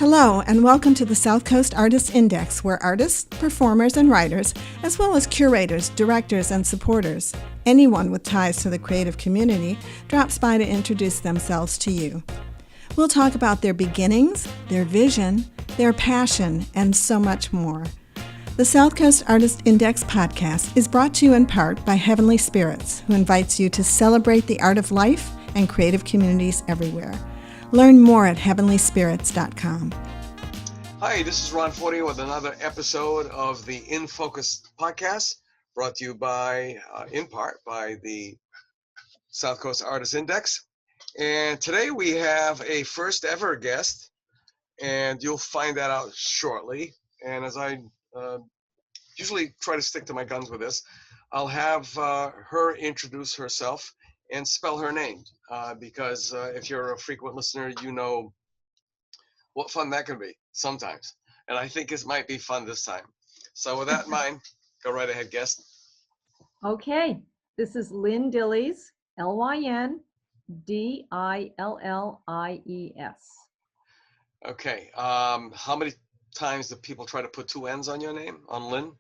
Hello, and welcome to the South Coast Artists Index, where artists, performers, and writers, as well as curators, directors, and supporters, anyone with ties to the creative community, drops by to introduce themselves to you. We'll talk about their beginnings, their vision, their passion, and so much more. The South Coast Artist Index podcast is brought to you in part by Heavenly Spirits, who invites you to celebrate the art of life and creative communities everywhere. Learn more at heavenlyspirits.com. Hi, this is Ron Fortier with another episode of the In Focus podcast, brought to you by, in part, by the South Coast Artist Index. And today we have a first ever guest, and you'll find that out shortly. And as I usually try to stick to my guns with this, I'll have her introduce herself and spell her name, because if you're a frequent listener, you know what fun that can be sometimes. And I think it might be fun this time. So with that in mind, go right ahead, guest. Okay, this is Lyn Dillies, Lyn Dillies. Okay, how many times do people try to put two N's on your name, on Lyn?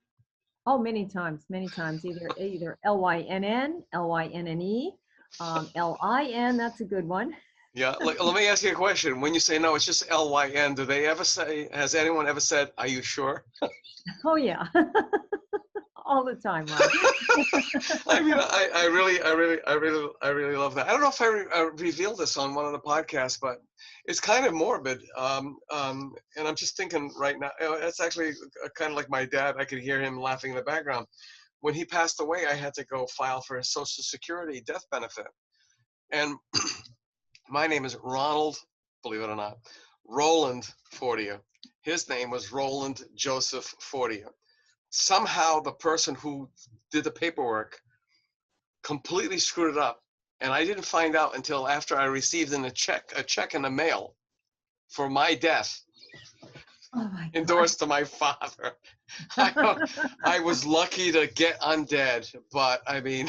Oh, many times, either Lynn, Lynne, Lin, that's a good one. Yeah, let me ask you a question. When you say no, it's just Lyn, do they ever say, has anyone ever said, are you sure? Oh yeah, all the time, Ron. I mean, I really love that. I don't know if I revealed this on one of the podcasts, but it's kind of morbid. And I'm just thinking right now, it's actually kind of like my dad. I could hear him laughing in the background. When he passed away, I had to go file for his Social Security death benefit. And my name is Ronald, believe it or not, Roland Fortier. His name was Roland Joseph Fortier. Somehow the person who did the paperwork completely screwed it up. And I didn't find out until after I received a check in the mail for my death. Oh my God. Endorsed to my father. I was lucky to get undead, but I mean,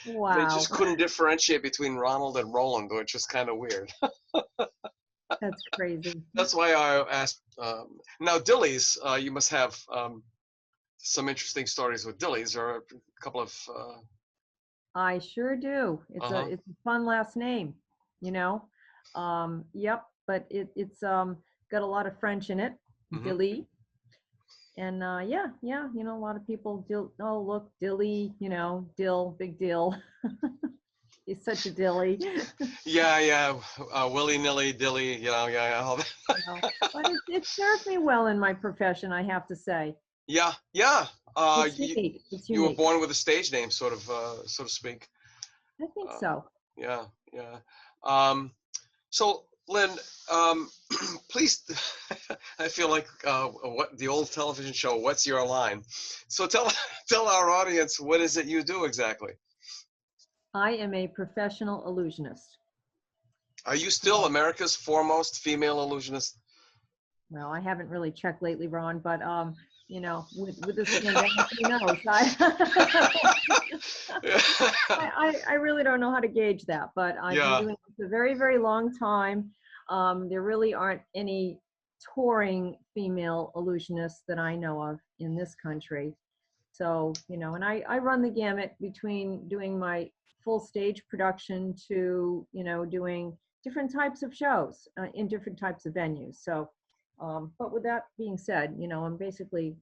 Wow. They just couldn't differentiate between Ronald and Roland, which is kind of weird. That's crazy. That's why I asked. Now, Dillies, you must have some interesting stories with Dillies, or a couple of. I sure do. It's a fun last name, you know. Yep, but it's got a lot of French in it, Dilly. And yeah, you know, a lot of people oh look, Dilly, you know, dill, big deal. He's such a dilly. Yeah, willy-nilly, dilly, you know, yeah, all that. You know, but it served me well in my profession, I have to say. Yeah. It's unique. You were born with a stage name, sort of, so to speak. I think so. Yeah. So, Lyn, please, I feel like what the old television show, What's Your Line? So tell our audience, what is it you do exactly? I am a professional illusionist. Are you still America's foremost female illusionist? Well, I haven't really checked lately, Ron, but you know, with this pandemic, who knows? I really don't know how to gauge that, but I've been doing this a very, very long time. There really aren't any touring female illusionists that I know of in this country. So, you know, and I run the gamut between doing my full stage production to, you know, doing different types of shows in different types of venues. So, but with that being said, you know, I'm basically,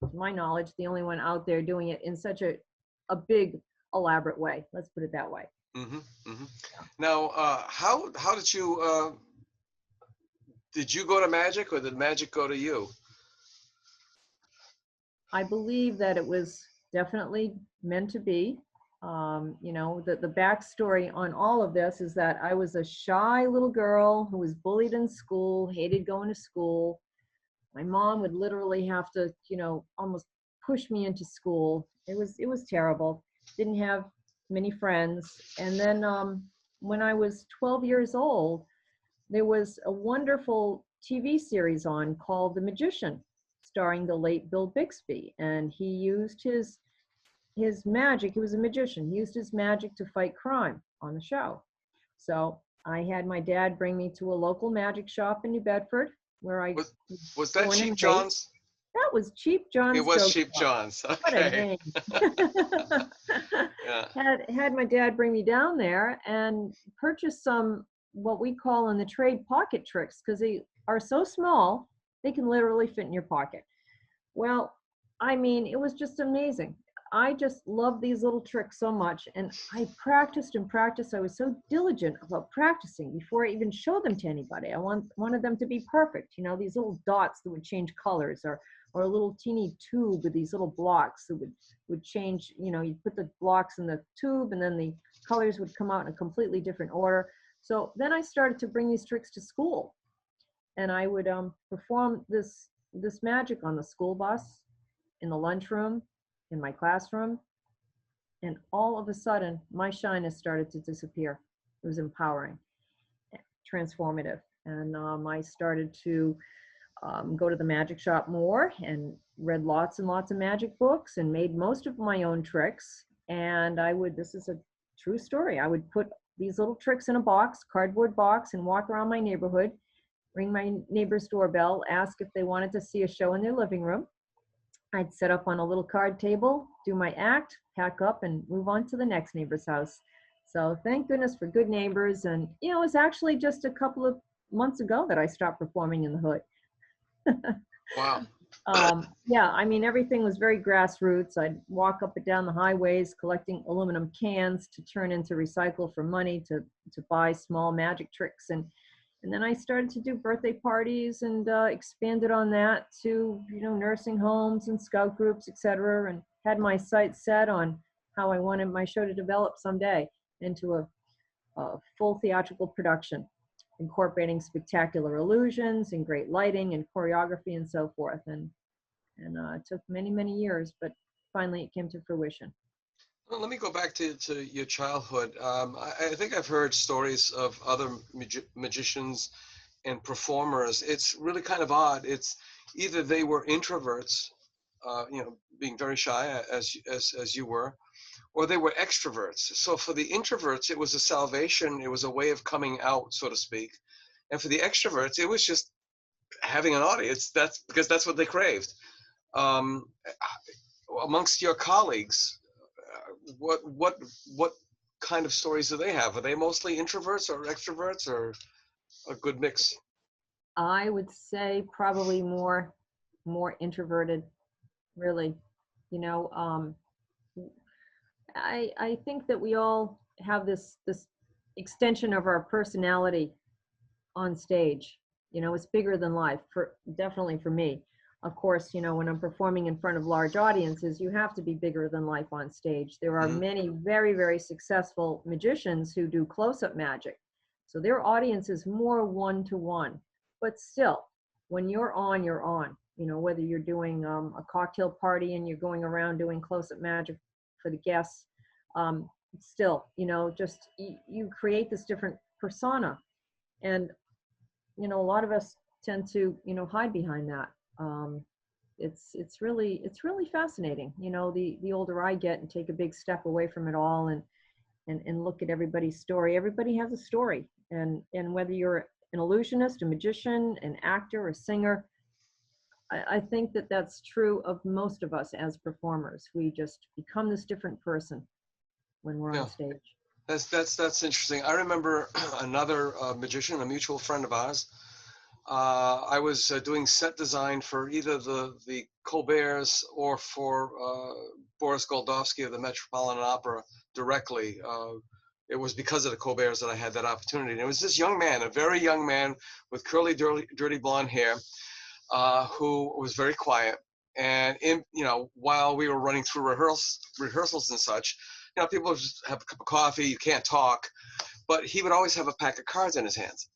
to my knowledge, the only one out there doing it in such a big, elaborate way. Let's put it that way. Now, how did you go to magic, or did magic go to you? I believe that it was definitely meant to be. You know, the backstory on all of this is that I was a shy little girl who was bullied in school, hated going to school. My mom would literally have to, you know, almost push me into school. It was terrible. Didn't have many friends. And then when I was 12 years old, there was a wonderful TV series on called The Magician, starring the late Bill Bixby. And he used his magic. He was a magician. He used his magic to fight crime on the show. So I had my dad bring me to a local magic shop in New Bedford. where I Was that born and Cheap raised. John's? That was Cheap John's. It was Joke Cheap Shop. John's. What a Okay. name. Yeah. Had my dad bring me down there and purchase some, what we call in the trade, pocket tricks, because they are so small, they can literally fit in your pocket. Well, I mean, it was just amazing. I just love these little tricks so much, and I practiced and practiced. I was so diligent about practicing before I even showed them to anybody. I wanted them to be perfect. You know, these little dots that would change colors, or a little teeny tube with these little blocks that would change. You know, you put the blocks in the tube, and then the colors would come out in a completely different order. So then I started to bring these tricks to school, and I would perform this magic on the school bus, in the lunchroom, in my classroom, and all of a sudden my shyness started to disappear. It was empowering, transformative, and I started to go to the magic shop more and read lots and lots of magic books and made most of my own tricks. And this is a true story, I would put these little tricks in a box, cardboard box, and walk around my neighborhood, ring my neighbor's doorbell, ask if they wanted to see a show in their living room. I'd set up on a little card table, do my act, pack up, and move on to the next neighbor's house. So thank goodness for good neighbors. And, you know, it was actually just a couple of months ago that I stopped performing in the hood. Wow. Yeah, I mean, everything was very grassroots. I'd walk up and down the highways collecting aluminum cans to turn into recycle for money to buy small magic tricks. And then I started to do birthday parties and expanded on that to, you know, nursing homes and scout groups, etc. And had my sights set on how I wanted my show to develop someday into a full theatrical production, incorporating spectacular illusions and great lighting and choreography and so forth. And it took many, many years, but finally it came to fruition. Well, let me go back to your childhood. I think I've heard stories of other magicians and performers. It's really kind of odd. It's either they were introverts, you know, being very shy as you were, or they were extroverts. So for the introverts, it was a salvation. It was a way of coming out, so to speak. And for the extroverts, it was just having an audience. That's because that's what they craved. Amongst your colleagues, what kind of stories do they have? Are they mostly introverts or extroverts, or a good mix? I would say probably more introverted, really. You know, I think that we all have this extension of our personality on stage. You know, it's bigger than life, definitely for me. Of course, you know, when I'm performing in front of large audiences, you have to be bigger than life on stage. There are many very, very successful magicians who do close-up magic. So their audience is more one-to-one. But still, when you're on, you're on. You know, whether you're doing a cocktail party and you're going around doing close-up magic for the guests, still, you know, just you create this different persona. And, you know, a lot of us tend to, you know, hide behind that. It's really fascinating. You know, the older I get and take a big step away from it all and look at everybody's story. Everybody has a story, and whether you're an illusionist, a magician, an actor, a singer, I think that that's true of most of us as performers. We just become this different person when we're on stage. That's interesting. I remember another magician, a mutual friend of ours. I was doing set design for either the Colberts or for Boris Goldovsky of the Metropolitan Opera directly. It was because of the Colberts that I had that opportunity. And it was this young man, a very young man with curly, dirty blonde hair, who was very quiet. And you know, while we were running through rehearsals and such, you know, people just have a cup of coffee, you can't talk, but he would always have a pack of cards in his hands.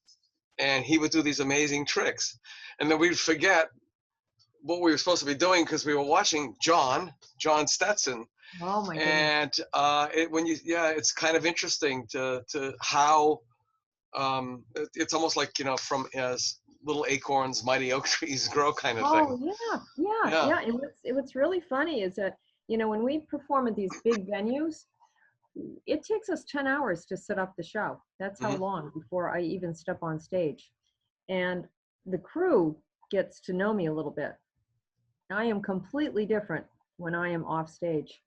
And he would do these amazing tricks. And then we'd forget what we were supposed to be doing because we were watching John Stetson. Oh my goodness. And it's kind of interesting to how it's almost like, you know, from as little acorns, mighty oak trees grow kind of thing. Oh yeah. And what's really funny is that, you know, when we perform at these big venues, it takes us 10 hours to set up the show. That's how long before I even step on stage. And the crew gets to know me a little bit. I am completely different when I am off stage.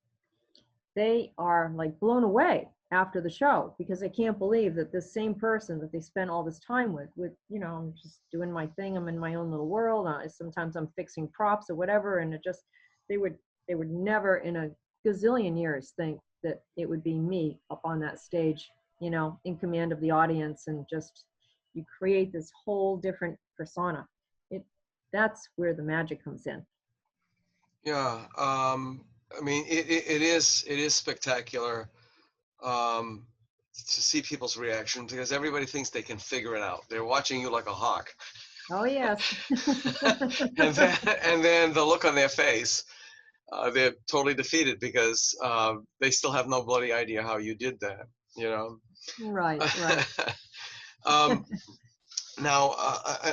They are like blown away after the show because they can't believe that this same person that they spent all this time with, you know, I'm just doing my thing. I'm in my own little world. Sometimes I'm fixing props or whatever. And it just, they would never in a gazillion years think that it would be me up on that stage, you know, in command of the audience, and just, you create this whole different persona. That's where the magic comes in. Yeah. I mean, it is spectacular to see people's reaction, because everybody thinks they can figure it out. They're watching you like a hawk. Oh, yes. and then the look on their face, they're totally defeated because they still have no bloody idea how you did that, you know? Right, right. Now,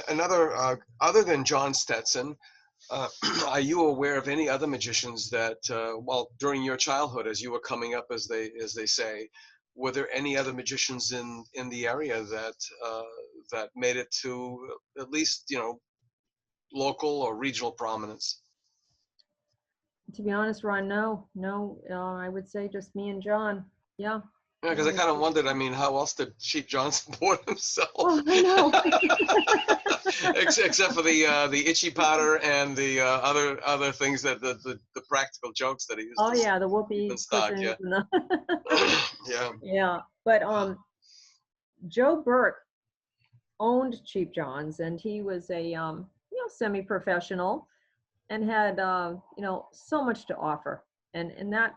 another, other than John Stetson, are you aware of any other magicians that, well, during your childhood, as you were coming up, as they say, were there any other magicians in the area that that made it to at least, you know, local or regional prominence? To be honest, Ron, no, I would say just me and John. Yeah. Yeah, because I kind of wondered, I mean, how else did Chief John support himself? Oh, I know. Except for the itchy powder and the other things, that the practical jokes that he used Oh, to yeah, the keep whoopee in stock. cushions Yeah. and the Yeah. yeah. But Joe Burke owned Cheap John's, and he was a you know, semi-professional, and had you know, so much to offer, and that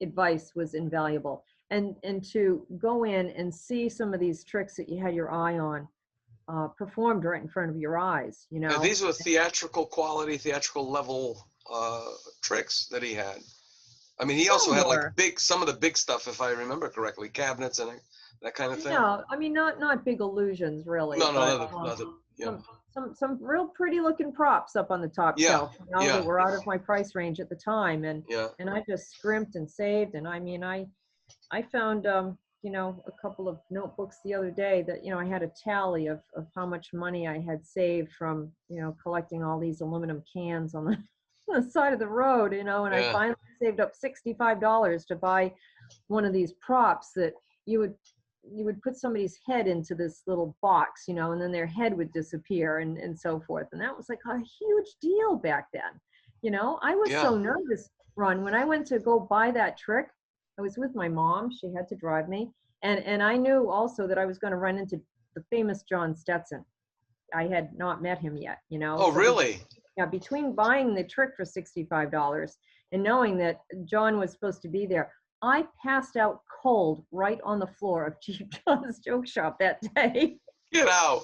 advice was invaluable. And to go in and see some of these tricks that you had your eye on performed right in front of your eyes, you Yeah, know. these were theatrical quality, theatrical level tricks that he had. I mean, he also had like Somewhere. some of the big stuff, if I remember correctly, cabinets and that kind of thing. No, I mean, not big illusions really, No, but not the, yeah. some real pretty looking props up on the top Yeah, shelf, you know, yeah, that were out of my price range at the time, yeah. and I just scrimped and saved. And I mean, I found you know, a couple of notebooks the other day that, you know, I had a tally of how much money I had saved from, you know, collecting all these aluminum cans on the, on the side of the road, you know, and I Yeah. finally saved up $65 to buy one of these props that you would put somebody's head into this little box, you know, and then their head would disappear, and so forth. And that was like a huge deal back then. You know, I was Yeah. so nervous, Ron, when I went to go buy that trick. I was with my mom. She had to drive me. And I knew also that I was going to run into the famous John Stetson. I had not met him yet, you know. Oh, So really? yeah, between buying the trick for $65 and knowing that John was supposed to be there, I passed out cold right on the floor of Chief John's joke shop that day. Get out.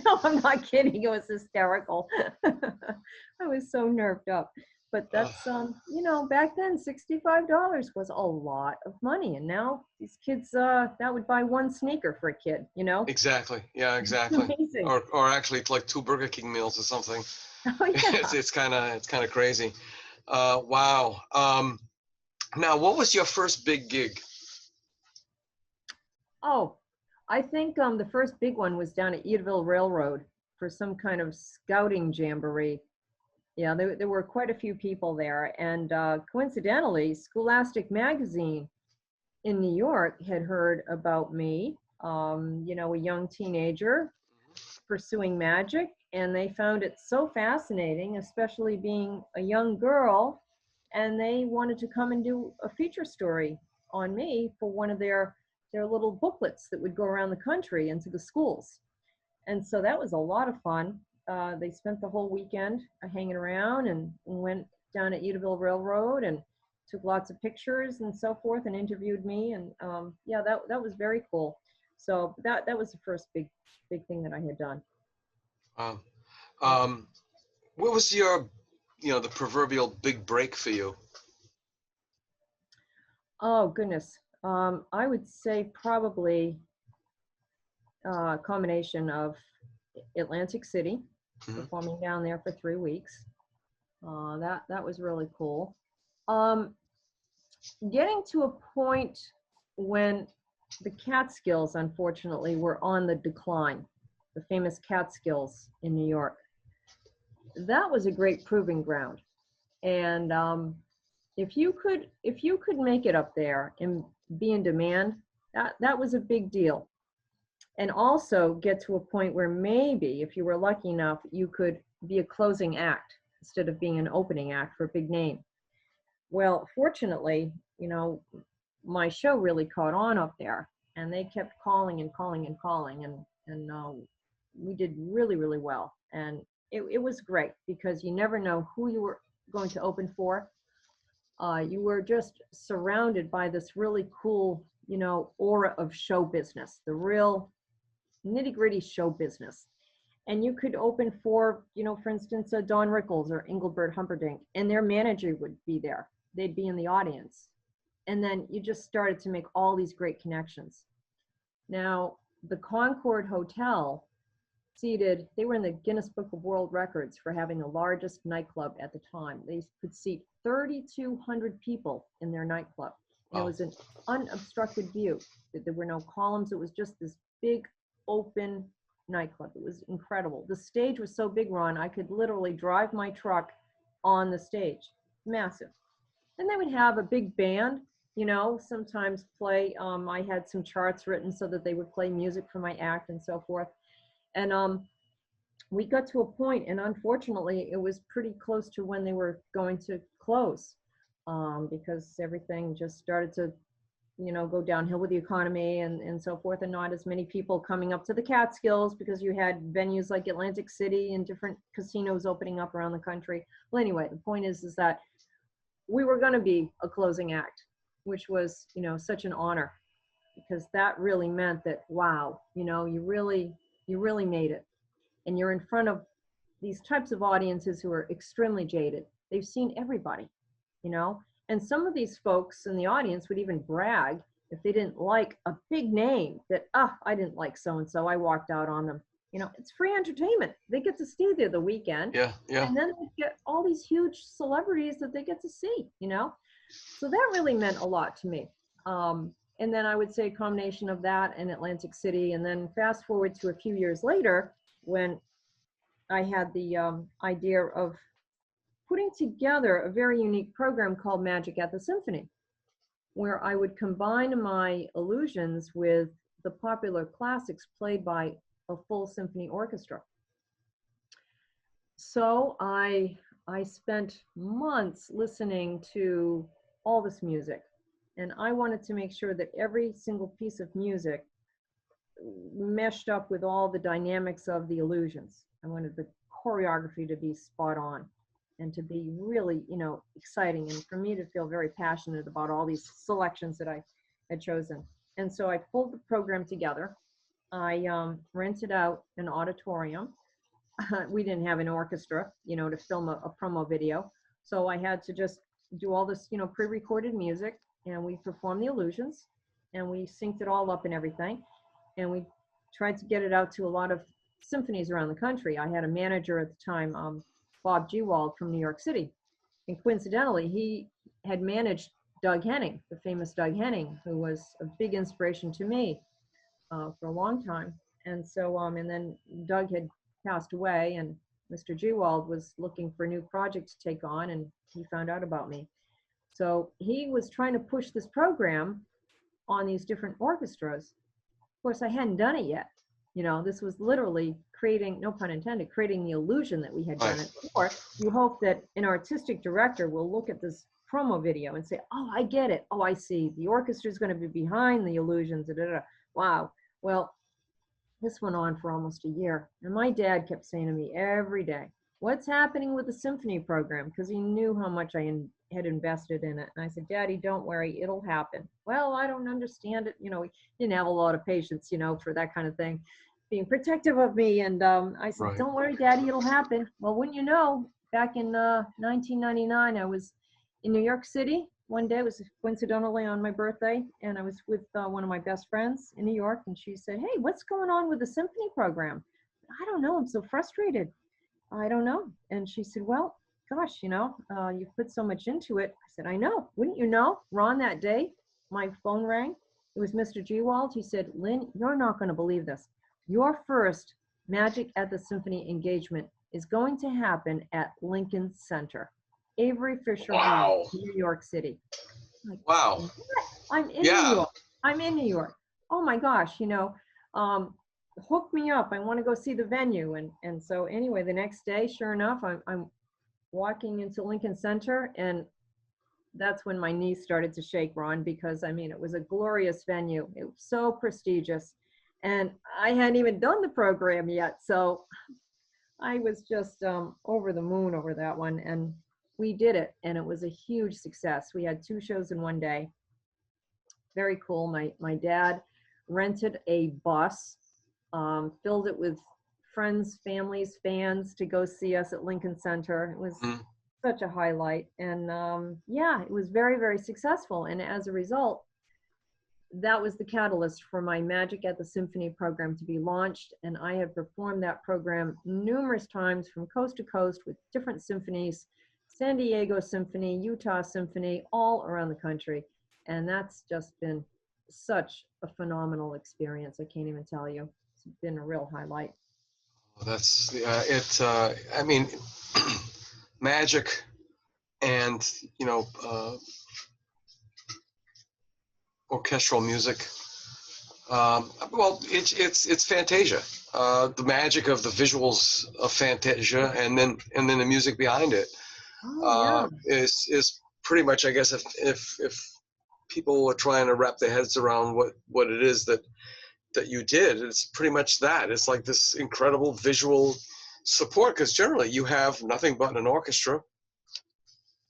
No, I'm not kidding. It was hysterical. I was so nerved up. But that's, you know, back then, $65 was a lot of money. And now these kids, that would buy one sneaker for a kid, you know? Exactly. Yeah, exactly. Amazing. Or actually, it's like 2 Burger King meals or something. Oh, yeah. It's kind of crazy. Wow. Now, what was your first big gig? Oh, I think the first big one was down at Edaville Railroad for some kind of scouting jamboree. Yeah, there were quite a few people there. And coincidentally, Scholastic Magazine in New York had heard about me, you know, a young teenager pursuing magic. And they found it so fascinating, especially being a young girl. And they wanted to come and do a feature story on me for one of their little booklets that would go around the country into the schools. And so that was a lot of fun. They spent the whole weekend hanging around, and went down at Edaville Railroad and took lots of pictures and so forth, and interviewed me. And yeah, that was very cool. So that was the first big thing that I had done. What was your, you know, the proverbial big break for you? Oh goodness, I would say probably a combination of Atlantic City, performing down there for 3 weeks. That was really cool. Getting to a point when the Catskills, unfortunately, were on the decline. the famous Catskills in New York. That was a great proving ground. And if you could make it up there and be in demand, that was a big deal. And also get to a point where maybe, if you were lucky enough, you could be a closing act instead of being an opening act for a big name. Well, fortunately, you know, my show really caught on up there, and they kept calling and calling and calling, and we did really, really well. And it was great because you never know who you were going to open for. You were just surrounded by this really cool, you know, aura of show business, the real nitty-gritty show business. And you could open for, you know, for instance, Don Rickles or Engelbert Humperdinck, and their manager would be there. They'd be in the audience. And then you just started to make all these great connections. Now, the Concord Hotel they were in the Guinness Book of World Records for having the largest nightclub at the time. They could seat 3,200 people in their nightclub. And it was an unobstructed view. There were no columns. It was just this big open nightclub. It was incredible. The stage was so big, Ron, I could literally drive my truck on the stage. Massive. And they would have a big band, you know, sometimes play. I had some charts written so that they would play music for my act and so forth. And we got to a point, and unfortunately, it was pretty close to when they were going to close, because everything just started to, you know, go downhill with the economy and so forth, and not as many people coming up to the Catskills because you had venues like Atlantic City and different casinos opening up around the country. Well, anyway, the point is that we were going to be a closing act, which was, you know, such an honor, because that really meant that, wow, you know, you really made it. And you're in front of these types of audiences who are extremely jaded. They've seen everybody, you know, and some of these folks in the audience would even brag if they didn't like a big name that, I didn't like so-and-so, I walked out on them. You know, it's free entertainment. They get to stay there the weekend. Yeah. And then they get all these huge celebrities that they get to see, you know. So that really meant a lot to me. And then I would say a combination of that and Atlantic City. And then fast forward to a few years later, when I had the idea of putting together a very unique program called Magic at the Symphony, where I would combine my illusions with the popular classics played by a full symphony orchestra. So I spent months listening to all this music, and I wanted to make sure that every single piece of music meshed up with all the dynamics of the illusions. I wanted the choreography to be spot on and to be really, you know, exciting, and for me to feel very passionate about all these selections that I had chosen. And so I pulled the program together. I rented out an auditorium. We didn't have an orchestra, you know, to film a promo video. So I had to just do all this, you know, pre-recorded music, and we performed the illusions, and we synced it all up and everything. And we tried to get it out to a lot of symphonies around the country. I had a manager at the time, Bob Gewald from New York City. And coincidentally, he had managed Doug Henning, the famous Doug Henning, who was a big inspiration to me for a long time. And so, and then Doug had passed away, and Mr. Gewald was looking for a new project to take on, and he found out about me. So he was trying to push this program on these different orchestras. Of course, I hadn't done it yet. You know, this was literally creating, no pun intended, creating the illusion that we had done it before. You hope that an artistic director will look at this promo video and say, oh, I get it. Oh, I see. The orchestra is going to be behind the illusions. Da, da, da. Wow. Well, this went on for almost a year. And my dad kept saying to me every day, what's happening with the symphony program? Because he knew how much I had invested in it. And I said, Daddy, don't worry, it'll happen. Well, I don't understand it. You know, he didn't have a lot of patience, you know, for that kind of thing, being protective of me. And I said, Right. Don't worry, Daddy, it'll happen. Well, wouldn't you know, back in 1999, I was in New York City. One day, it was coincidentally on my birthday, and I was with one of my best friends in New York, and she said, hey, what's going on with the symphony program? I don't know, I'm so frustrated. I don't know. And she said, well, gosh, you know, you've put so much into it. I said, I know. Wouldn't you know? Ron, that day, my phone rang. It was Mr. Gewald. He said, Lynn, you're not going to believe this. Your first Magic at the Symphony engagement is going to happen at Lincoln Center, Avery Fisher Hall, Wow. New York City. Like, Wow. what? I'm in New Yeah. York. I'm in New York. Oh my gosh, hook me up. I want to go see the venue. And so anyway, the next day, sure enough, I'm walking into Lincoln Center, and that's when my knees started to shake, Ron, because I mean, it was a glorious venue. It was so prestigious. And I hadn't even done the program yet. So I was just over the moon over that one. And we did it. And it was a huge success. We had 2 shows in one day. Very cool. My dad rented a bus, filled it with friends, families, fans to go see us at Lincoln Center. It was such a highlight. And yeah, it was very, very successful. And as a result, that was the catalyst for my Magic at the Symphony program to be launched. And I have performed that program numerous times from coast to coast with different symphonies, San Diego Symphony, Utah Symphony, all around the country. And that's just been such a phenomenal experience. I can't even tell you. It's been a real highlight. That's I mean, magic and orchestral music. Well, it's Fantasia. The magic of the visuals of Fantasia, and then the music behind it is pretty much, I guess, if people were trying to wrap their heads around what it is that you did, it's pretty much that. It's like this incredible visual support, because generally you have nothing but an orchestra.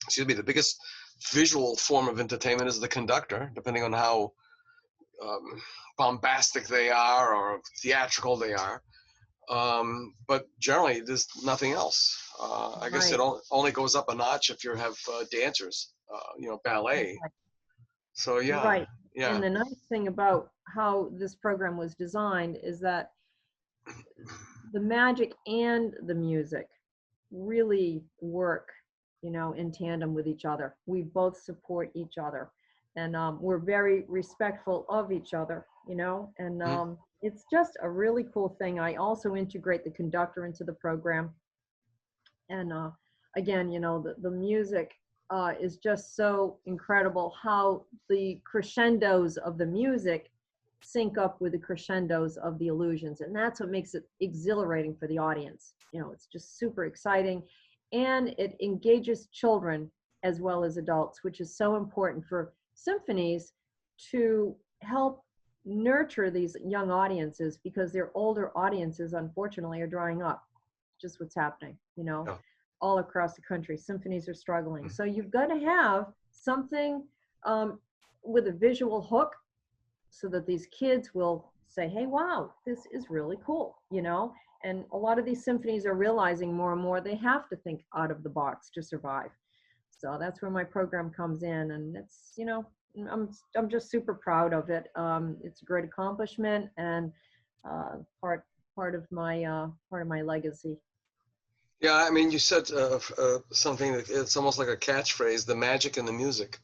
Excuse me. The biggest visual form of entertainment is the conductor, depending on how bombastic they are or theatrical they are. But generally there's nothing else. I guess it only goes up a notch if you have dancers, ballet. So yeah. Right. Yeah. And the nice thing about how this program was designed is that the magic and the music really work, in tandem with each other. We both support each other, and we're very respectful of each other, and it's just a really cool thing. I also integrate the conductor into the program. And again, the music is just so incredible how the crescendos of the music sync up with the crescendos of the illusions. And that's what makes it exhilarating for the audience. It's just super exciting. And it engages children as well as adults, which is so important for symphonies to help nurture these young audiences, because their older audiences, unfortunately, are drying up. Just what's happening, all across the country. Symphonies are struggling. So you've got to have something with a visual hook so that these kids will say, hey, wow, this is really cool, And a lot of these symphonies are realizing more and more they have to think out of the box to survive. So that's where my program comes in, and it's, I'm just super proud of it. It's a great accomplishment, and part of my legacy. Yeah, I mean, you said something that it's almost like a catchphrase: the magic and the music,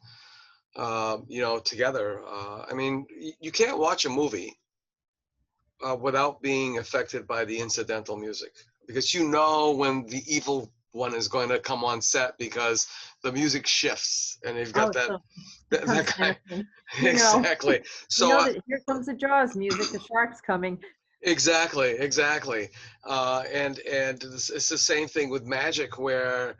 together. I mean, you can't watch a movie without being affected by the incidental music, because when the evil one is going to come on set, because the music shifts and you've got that kind. Exactly. So that here comes the Jaws music, the shark's coming. Exactly. And it's the same thing with magic, where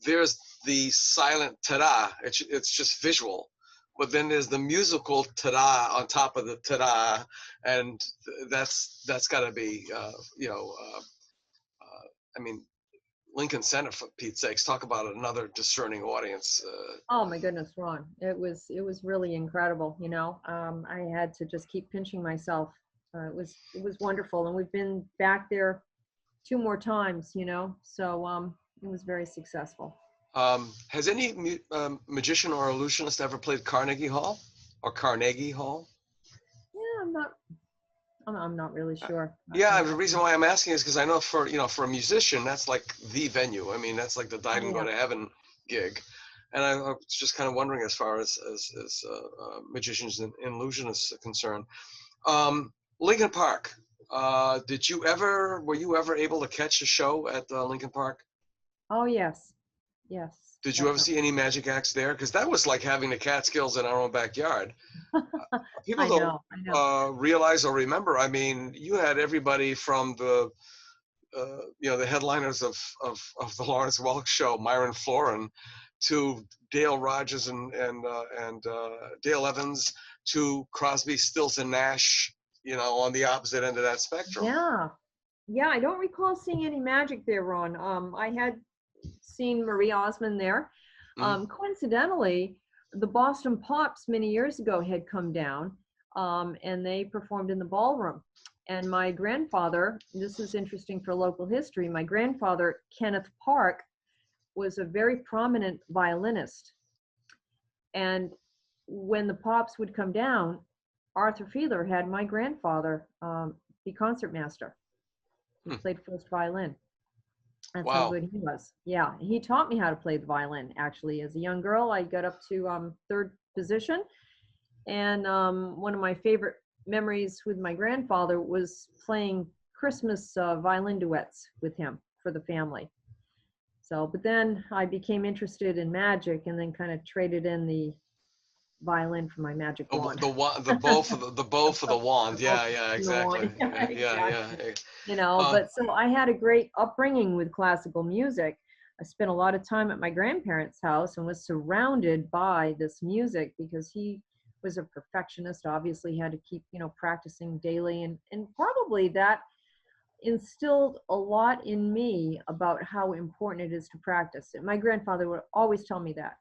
there's the silent ta-da. It's just visual, but then there's the musical ta-da on top of the ta-da, and that's got to be I mean, Lincoln Center, for Pete's sakes, talk about another discerning audience. Oh my goodness, Ron, it was really incredible. I had to just keep pinching myself. It was wonderful, and we've been back there 2 more times. So it was very successful. Has any magician or illusionist ever played Carnegie Hall or Carnegie Hall? Yeah, I'm not really sure. Yeah, the reason why I'm asking is because I know for a musician, that's like the venue. I mean, that's like the dive and go to heaven gig. And I was just kind of wondering, as far as magicians and illusionists are concerned. Lincoln Park, Were you ever able to catch a show at Lincoln Park? Oh, yes. Yes, Did you ever definitely. see any magic acts there? Because that was like having the Catskills in our own backyard. People I don't know, I know. realize or remember. I mean, you had everybody from the the headliners of the Lawrence Welk show, Myron Florin, to Dale Rogers and Dale Evans, to Crosby, Stills, and Nash. On the opposite end of that spectrum. Yeah. Yeah, I don't recall seeing any magic there, Ron. I had seen Marie Osmond there. Mm. Coincidentally, the Boston Pops many years ago had come down, and they performed in the ballroom. And my grandfather, this is interesting for local history, my grandfather, Kenneth Park, was a very prominent violinist. And when the Pops would come down, Arthur Fiedler had my grandfather be concertmaster. He Hmm. played first violin. That's how Wow. good he was. Yeah, he taught me how to play the violin. Actually, as a young girl, I got up to third position, and one of my favorite memories with my grandfather was playing Christmas violin duets with him for the family. So, but then I became interested in magic, and then kind of traded in the violin for my magic wand. The bow for the bow for the wand. Oh, Yeah, the wand. exactly. Yeah, Yeah. exactly. But so I had a great upbringing with classical music. I spent a lot of time at my grandparents' house and was surrounded by this music because he was a perfectionist. Obviously, he had to keep, practicing daily, and probably that instilled a lot in me about how important it is to practice. And my grandfather would always tell me that,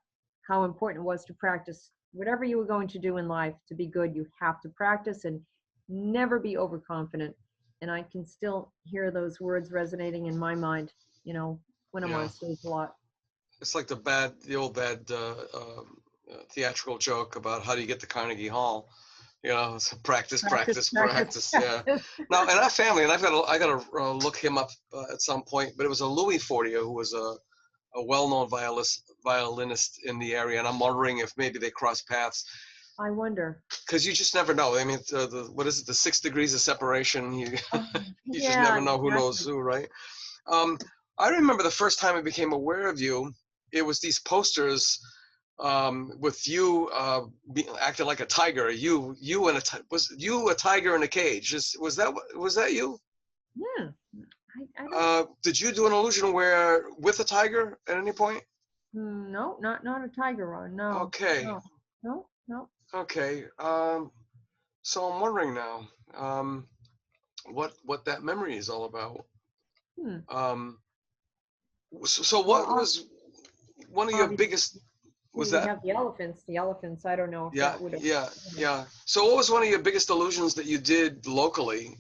how important it was to practice. Whatever you were going to do in life to be good, you have to practice and never be overconfident. And I can still hear those words resonating in my mind, when I'm Yeah. on stage a lot. It's like the old bad theatrical joke about how do you get to Carnegie Hall. It's practice, Practice, practice, practice, practice. Yeah. practice. Now, in our family, and I got to look him up at some point. But it was a Louis Fortier who was a well-known violinist in the area, and I'm wondering if maybe they crossed paths. I wonder. Because you just never know. I mean, what is it? The 6 degrees of separation. You just Yeah, never know who knows exactly. who, right? I remember the first time I became aware of you. It was these posters with you acting like a tiger. Was you a tiger in a cage? Was that you? Yeah. I don't. Did you do an illusion where with a tiger at any point? No, not a tiger, Ron. No, Okay, no, no, no. okay. So I'm wondering now, what that memory is all about. Hmm. Um, so what Well, was one of your obviously. biggest? Was We that? have the elephants. The elephants, I don't know if Yeah, that would have. yeah, yeah. So what was one of your biggest illusions that you did locally,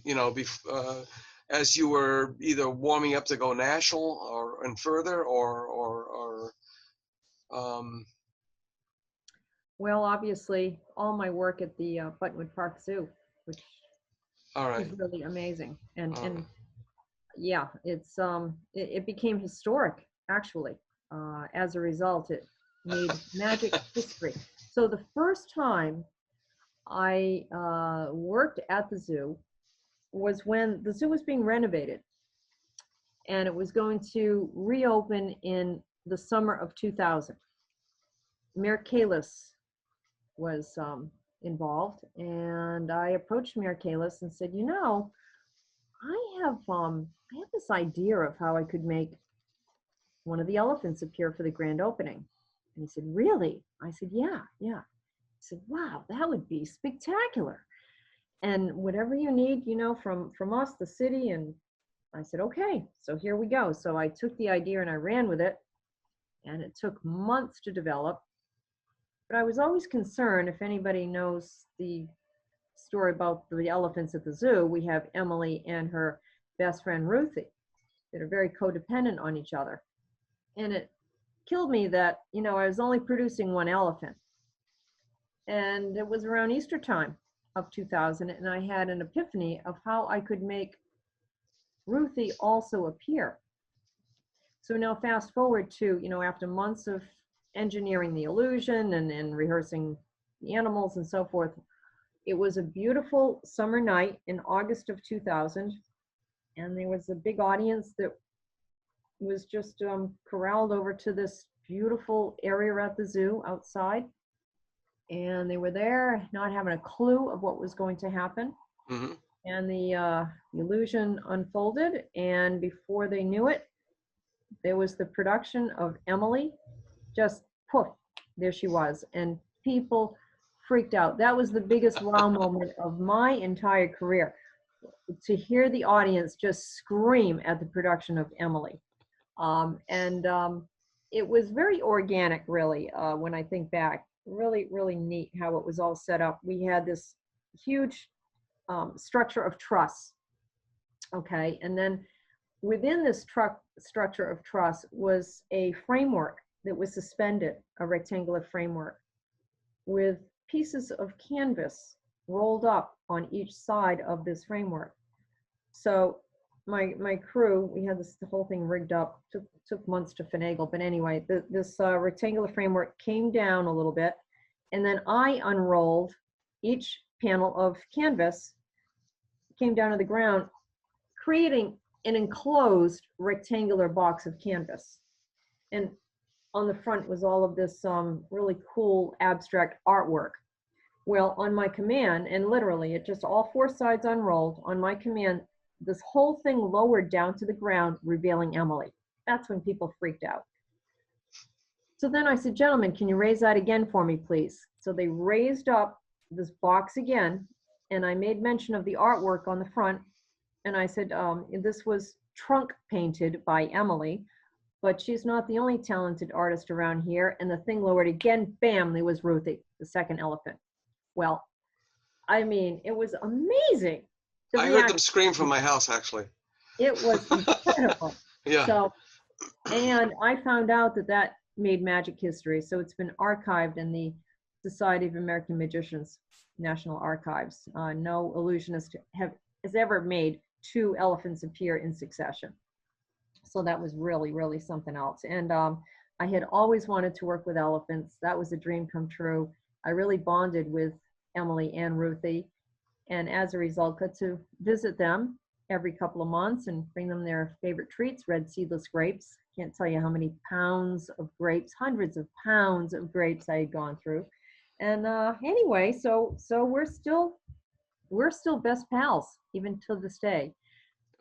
as you were either warming up to go national and further or Well, obviously, all my work at the Buttonwood Park Zoo, which all is right. really amazing, and Uh, and yeah, it became historic actually. As a result, it made magic history. So the first time I worked at the zoo was when the zoo was being renovated, and it was going to reopen in the summer of 2000. Mayor Kalis was involved, and I approached Mayor Kalis and said, I have this idea of how I could make one of the elephants appear for the grand opening. And he said, really? I said, yeah. He said, wow, that would be spectacular. And whatever you need, from us, the city. And I said, okay, so here we go. So I took the idea and I ran with it, and it took months to develop. But I was always concerned, if anybody knows the story about the elephants at the zoo, we have Emily and her best friend Ruthie that are very codependent on each other. And it killed me that, I was only producing one elephant. And it was around Easter time of 2000, and I had an epiphany of how I could make Ruthie also appear. So now fast forward to, after months of engineering the illusion and rehearsing the animals and so forth, It was a beautiful summer night in August of 2000, and there was a big audience that was just corralled over to this beautiful area at the zoo outside. And they were there not having a clue of what was going to happen. Mm-hmm. And the illusion unfolded, and before they knew it, there was the production of Emily. Just poof, there she was. And people freaked out. That was the biggest wow moment of my entire career, to hear the audience just scream at the production of Emily. It was very organic, really, when I think back. Really, really neat how it was all set up. We had this huge structure of truss, okay? And then within this structure of truss was a framework that was suspended, a rectangular framework, with pieces of canvas rolled up on each side of this framework. So my crew, we had the whole thing rigged up, took months to finagle, but anyway, this rectangular framework came down a little bit, and then I unrolled each panel of canvas, came down to the ground, creating an enclosed rectangular box of canvas. And on the front was all of this really cool abstract artwork. Well, on my command, and literally it just all four sides unrolled, on my command, this whole thing lowered down to the ground, revealing Emily. That's when people freaked out. So then I said, gentlemen, can you raise that again for me, please? So they raised up this box again, and I made mention of the artwork on the front. And I said, this was trunk painted by Emily, but she's not the only talented artist around here. And the thing lowered again, bam, there was Ruthie, the second elephant. Well, I mean, it was amazing. I heard them scream from my house, actually. It was incredible. Yeah. So, and I found out that made magic history. So it's been archived in the Society of American Magicians National Archives. No illusionist has ever made two elephants appear in succession. So that was really, really something else. And I had always wanted to work with elephants. That was a dream come true. I really bonded with Emily and Ruthie. And as a result, got to visit them every couple of months and bring them their favorite treats, red seedless grapes. Can't tell you how many pounds of grapes, hundreds of pounds of grapes I had gone through. And anyway, so we're still best pals even to this day.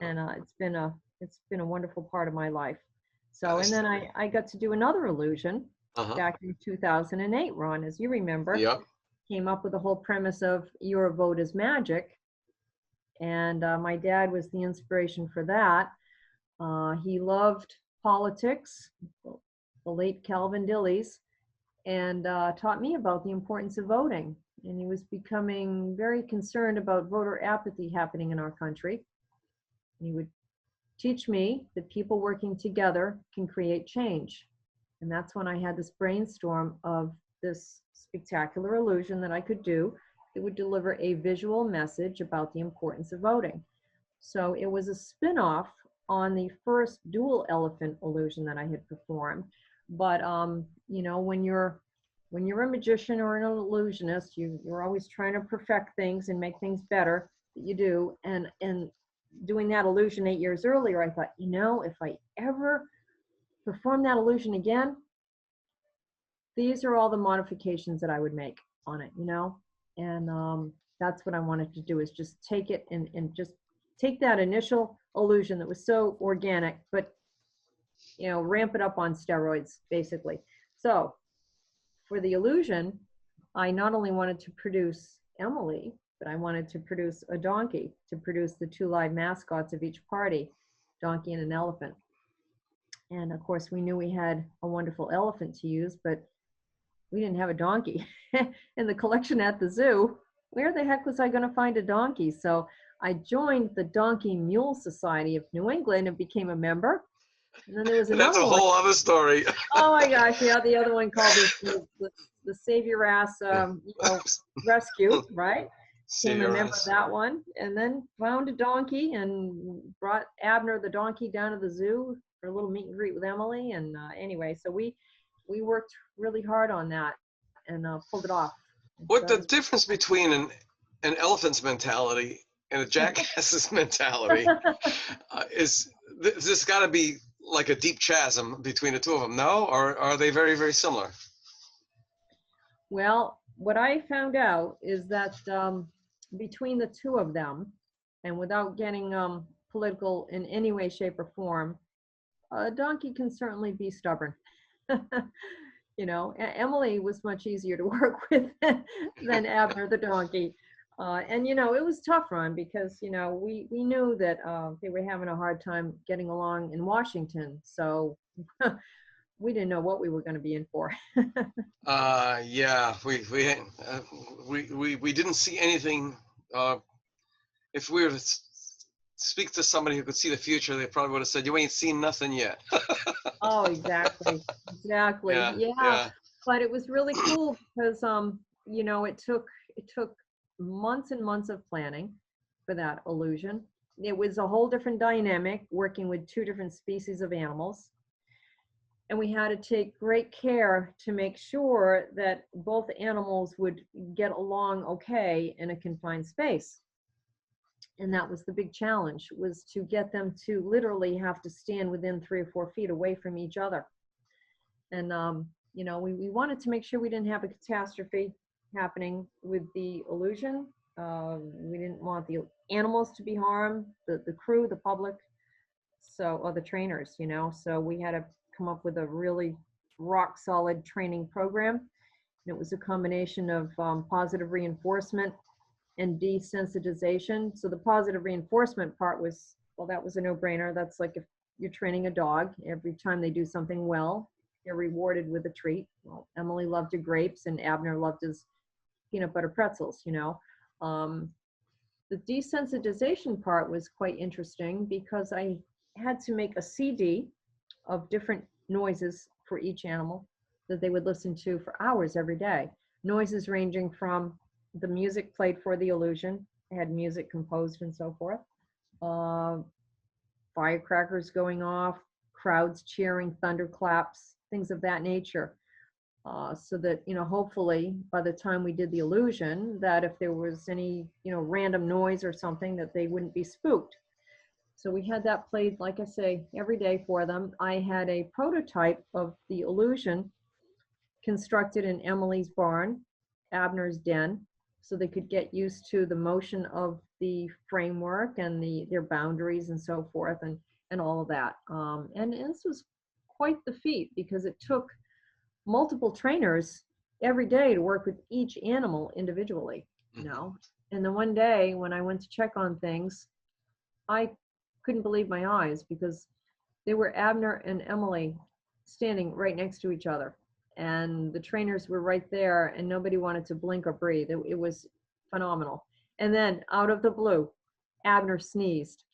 And it's been a wonderful part of my life. So, and then I got to do another illusion back in 2008, Ron, as you remember. Yep. Came up with the whole premise of your vote is magic. And my dad was the inspiration for that. He loved politics, the late Calvin Dillies, and taught me about the importance of voting. And he was becoming very concerned about voter apathy happening in our country. And he would teach me that people working together can create change. And that's when I had this brainstorm of this spectacular illusion that I could do. It would deliver a visual message about the importance of voting. So it was a spin-off on the first dual elephant illusion that I had performed. But you know, when you're a magician or an illusionist, you're always trying to perfect things and make things better that you do. And doing that illusion 8 years earlier, I thought, you know, if I ever perform that illusion again, these are all the modifications that I would make on it, you know? And that's what I wanted to do, is just take it and just take that initial illusion that was so organic, but, you know, ramp it up on steroids, basically. So for the illusion, I not only wanted to produce Emily, but I wanted to produce a donkey, to produce the two live mascots of each party, donkey and an elephant. And of course, we knew we had a wonderful elephant to use, but we didn't have a donkey in the collection at the zoo. Where the heck was I going to find a donkey? So I joined the Donkey Mule Society of New England and became a member. And then there was another That's a whole other story. Oh my gosh, yeah, the other one called the Savior Ass you know, Rescue, right? Became a member of that one, and then found a donkey and brought Abner the donkey down to the zoo for a little meet and greet with Emily. And anyway, so we worked really hard on that and pulled it off. What the difference between an elephant's mentality and a jackass's mentality. This got to be like a deep chasm between the two of them, no? Or are they very, very similar? Well, what I found out is that between the two of them, and without getting political in any way, shape, or form, a donkey can certainly be stubborn. You know, Emily was much easier to work with than Abner the donkey. And, you know, it was tough for him because, you know, we knew that they were having a hard time getting along in Washington. So we didn't know what we were going to be in for. Yeah, we didn't see anything. If we were to speak to somebody who could see the future, they probably would have said, "You ain't seen nothing yet." Oh, exactly. Yeah. But it was really cool because, you know, it took months and months of planning for that illusion. It was a whole different dynamic working with two different species of animals. And we had to take great care to make sure that both animals would get along okay in a confined space. And that was the big challenge, was to get them to literally have to stand within 3 or 4 feet away from each other. And, you know, we wanted to make sure we didn't have a catastrophe happening with the illusion. We didn't want the animals to be harmed, the crew, the public, or the trainers, you know. So we had to come up with a really rock solid training program. And it was a combination of positive reinforcement and desensitization. So the positive reinforcement part was, well, that was a no-brainer. That's like if you're training a dog, every time they do something well, they're rewarded with a treat. Well, Emily loved her grapes and Abner loved his peanut butter pretzels, you know. The desensitization part was quite interesting because I had to make a CD of different noises for each animal that they would listen to for hours every day. Noises ranging from the music played for the illusion, I had music composed and so forth, firecrackers going off, crowds cheering, thunderclaps, things of that nature. So that, you know, hopefully by the time we did the illusion, that if there was any, you know, random noise or something, that they wouldn't be spooked. So we had that played, like I say, every day for them. I had a prototype of the illusion constructed in Emily's barn, Abner's den, so they could get used to the motion of the framework and their boundaries and so forth, and all of that. And this was quite the feat because it took multiple trainers every day to work with each animal individually, you know. And the one day when I went to check on things, I couldn't believe my eyes because they were Abner and Emily standing right next to each other. And the trainers were right there and nobody wanted to blink or breathe. It was phenomenal. And then out of the blue, Abner sneezed,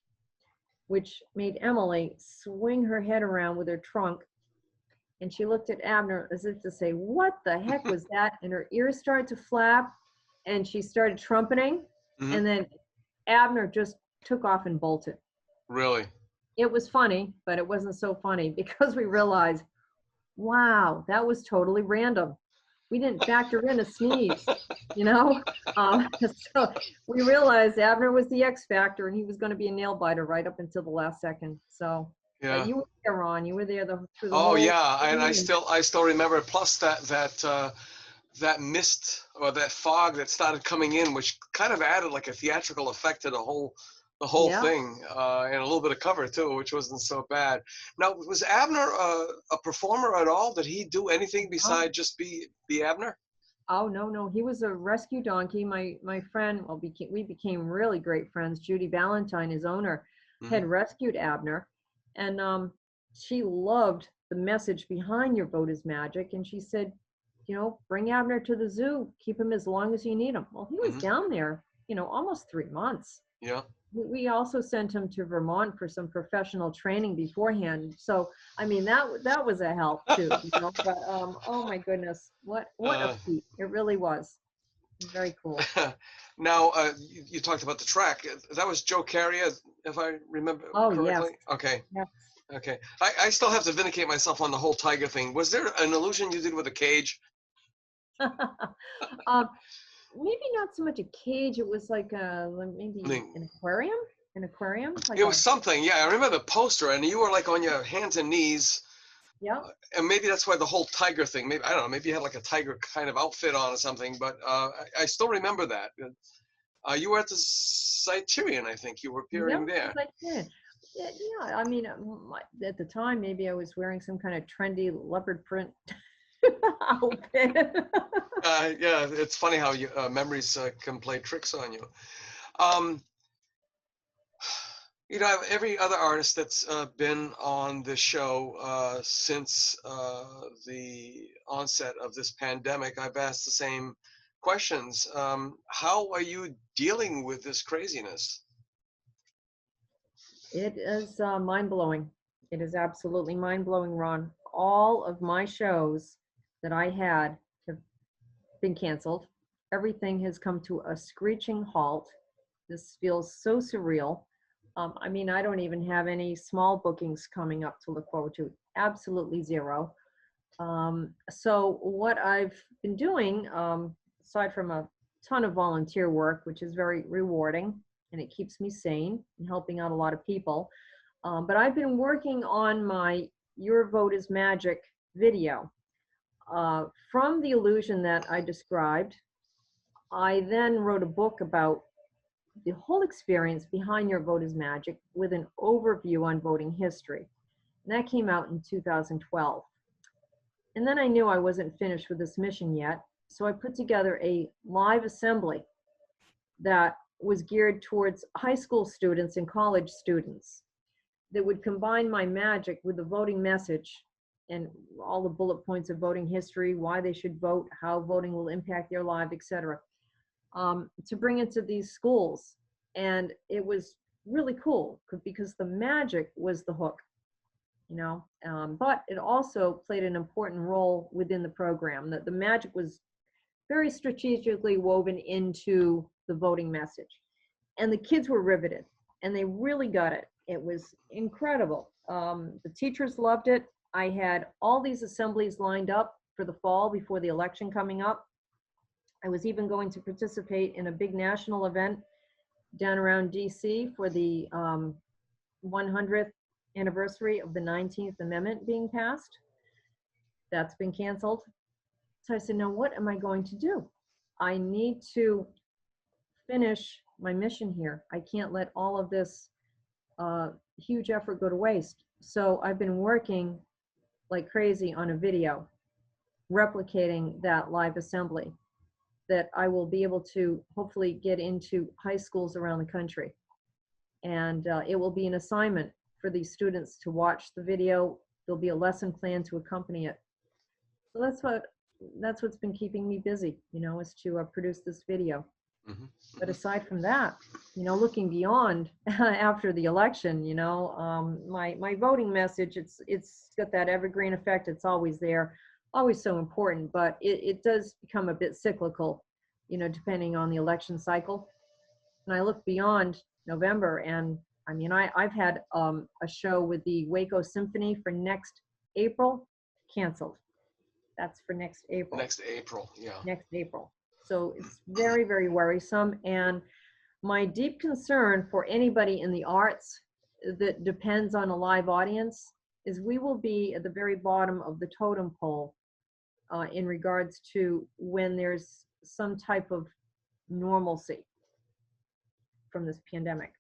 which made Emily swing her head around with her trunk. And she looked at Abner as if to say, "What the heck was that?" And her ears started to flap and she started trumpeting. And then Abner just took off and bolted. Really? It was funny, but it wasn't so funny because we realized, wow, that was totally random. We didn't factor in a sneeze, you know? So we realized Abner was the X factor and he was going to be a nail biter right up until the last second. So yeah, you were there, Ron. You were there through the oh whole yeah, and I still remember. Plus that mist or that fog that started coming in, which kind of added like a theatrical effect to the whole thing, and a little bit of cover too, which wasn't so bad. Now, was Abner a performer at all? Did he do anything besides just be Abner? Oh, no, he was a rescue donkey. My friend, we became really great friends. Judy Valentine, his owner, had rescued Abner, and she loved the message behind Your Vote is Magic, and she said, you know, bring Abner to the zoo, keep him as long as you need him. Well, he was down there, you know, almost 3 months. Yeah. We also sent him to Vermont for some professional training beforehand. So, I mean, that was a help too, you know, but oh my goodness, what a feat. It really was. Very cool. Now, you talked about the track. That was Joe Carey, if I remember correctly? Yes. Okay. Yes. Okay. I still have to vindicate myself on the whole tiger thing. Was there an illusion you did with a cage? maybe not so much a cage. It was like maybe an aquarium. An aquarium. Like it was something. Yeah, I remember the poster, and you were like on your hands and knees. Yeah. And maybe that's why the whole tiger thing. Maybe I don't know. Maybe you had like a tiger kind of outfit on or something. But I still remember that. You were at the Criterion, I think. You were appearing there. Yeah, I mean, at the time, maybe I was wearing some kind of trendy leopard print outfit. Yeah, it's funny how memories can play tricks on you. You know, every other artist that's been on the show since the onset of this pandemic, I've asked the same questions. How are you dealing with this craziness? It is mind-blowing. It is absolutely mind-blowing, Ron. All of my shows that I had have been canceled. Everything has come to a screeching halt. This feels so surreal. I mean, I don't even have any small bookings coming up to look forward to. Absolutely zero. So what I've been doing, aside from a ton of volunteer work, which is very rewarding, and it keeps me sane and helping out a lot of people. But I've been working on my Your Vote is Magic video. From the illusion that I described, I then wrote a book about the whole experience behind Your Vote is Magic with an overview on voting history. And that came out in 2012. And then I knew I wasn't finished with this mission yet, so I put together a live assembly that was geared towards high school students and college students that would combine my magic with the voting message and all the bullet points of voting history, why they should vote, how voting will impact their life, etc., to bring into these schools. And it was really cool because the magic was the hook, you know, but it also played an important role within the program. That the magic was very strategically woven into the voting message. And the kids were riveted, and they really got it. It was incredible. The teachers loved it. I had all these assemblies lined up for the fall before the election coming up. I was even going to participate in a big national event down around DC for the 100th anniversary of the 19th Amendment being passed. That's been canceled. So I said, now what am I going to do? I need to finish my mission here. I can't let all of this huge effort go to waste. So I've been working like crazy on a video replicating that live assembly that I will be able to hopefully get into high schools around the country. And it will be an assignment for these students to watch the video. There'll be a lesson plan to accompany it. So that's what's been keeping me busy, you know, is to produce this video. Mm-hmm. But aside from that, you know, looking beyond after the election, you know, my voting message, it's got that evergreen effect. It's always there, always so important, but it does become a bit cyclical, you know, depending on the election cycle. And I look beyond November, and I mean, I've had a show with the Waco Symphony for next April, canceled. That's for next April. Next April, yeah. Next April. So it's very, very worrisome. And my deep concern for anybody in the arts that depends on a live audience is we will be at the very bottom of the totem pole in regards to when there's some type of normalcy from this pandemic.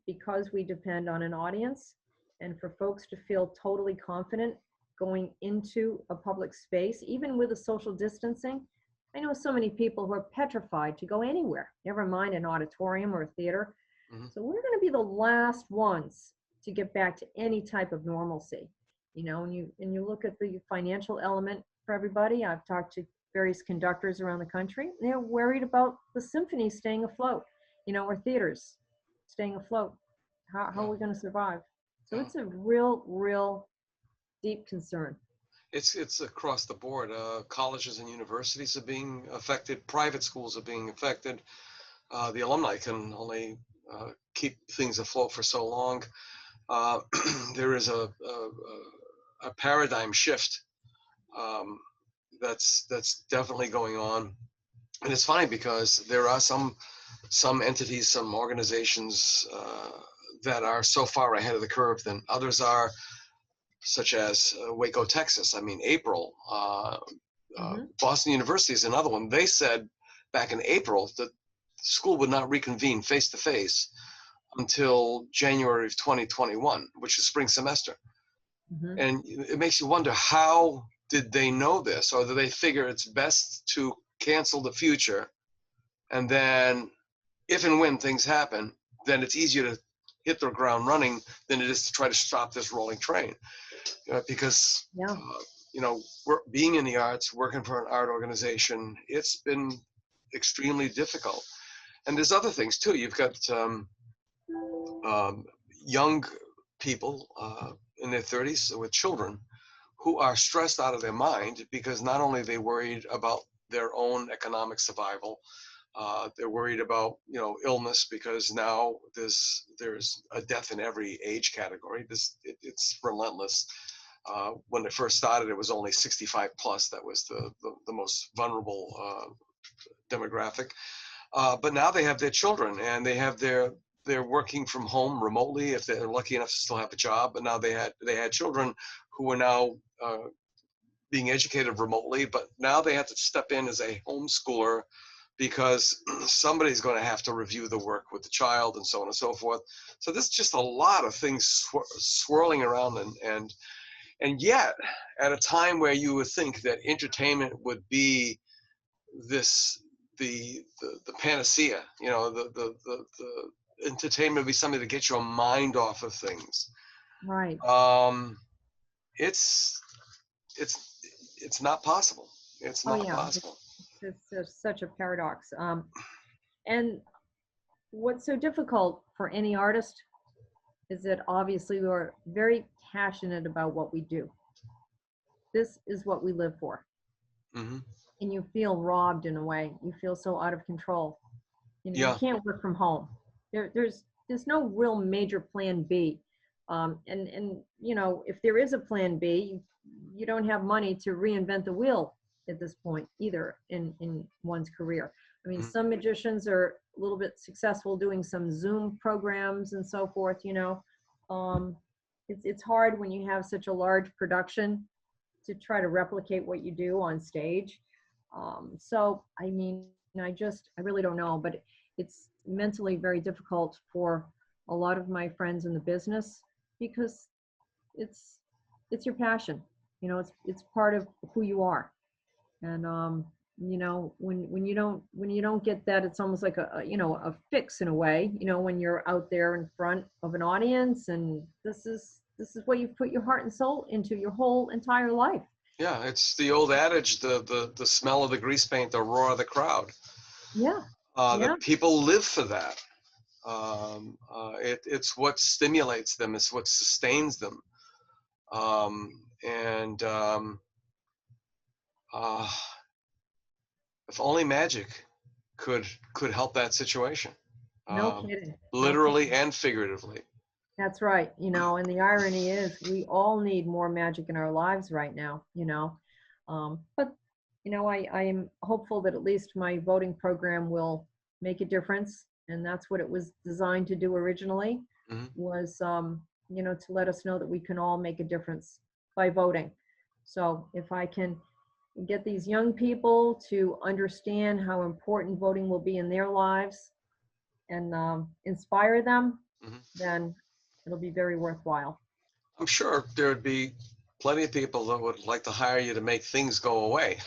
Because we depend on an audience, and for folks to feel totally confident going into a public space, even with the social distancing. I know so many people who are petrified to go anywhere, never mind an auditorium or a theater. Mm-hmm. So we're going to be the last ones to get back to any type of normalcy. You know, and you look at the financial element for everybody. I've talked to various conductors around the country. They're worried about the symphony staying afloat, you know, or theaters staying afloat. How are we going to survive? So it's a real deep concern. It's across the board. Colleges and universities are being affected. Private schools are being affected. The alumni can only keep things afloat for so long. There is a paradigm shift that's definitely going on. And it's funny because there are some entities, some organizations that are so far ahead of the curve than others are, such as Waco, Texas. I mean, April, Boston University is another one. They said back in April that school would not reconvene face to face until January of 2021, which is spring semester. Mhm. And it makes you wonder, how did they know this? Or do they figure it's best to cancel the future, and then if and when things happen, then it's easier to hit the ground running than it is to try to stop this rolling train? Because Yeah. we're being in the arts, working for an art organization, it's been extremely difficult. And there's other things too. You've got young people in their 30s with children who are stressed out of their mind because not only are they worried about their own economic survival, they're worried about illness, because now there's a death in every age category. It's relentless. When it first started, it was only 65 plus. That was the most vulnerable demographic. But now they have their children, and they're working from home remotely if they're lucky enough to still have a job. But now they had children who are now being educated remotely, but now they have to step in as a homeschooler because somebody's going to have to review the work with the child, and so on and so forth. So there's just a lot of things swirling around, and yet at a time where you would think that entertainment would be the panacea, the entertainment would be something to get your mind off of things. Right. It's not possible. It's Oh not yeah. possible. It's such a paradox. And what's so difficult for any artist is that obviously we're very passionate about what we do. This is what we live for. Hmm. And you feel robbed in a way. You feel so out of control. You Yeah. can't work from home. There's no real major plan B. And if there is a plan B, you don't have money to reinvent the wheel at this point either in one's career. I mean, Mhm. some magicians are a little bit successful doing some Zoom programs and so forth. It's hard when you have such a large production to try to replicate what you do on stage. So, I mean, I really don't know, but it's mentally very difficult for a lot of my friends in the business because it's it's your passion. It's part of who you are. And when you don't get that, it's almost like a fix in a way. When you're out there in front of an audience, and this is what you put your heart and soul into your whole entire life. Yeah, it's the old adage, the smell of the grease paint, the roar of the crowd. Yeah, The yeah, people live for that. It's what stimulates them. It's what sustains them. And uh, if only magic could help that situation, no kidding, no literally kidding. and figuratively. That's right. And the irony is we all need more magic in our lives right now. But I am hopeful that at least my voting program will make a difference. And that's what it was designed to do originally, Hmm. was, to let us know that we can all make a difference by voting. So if I can get these young people to understand how important voting will be in their lives and inspire them, Hmm. then it'll be very worthwhile. I'm sure there would be plenty of people that would like to hire you to make things go away.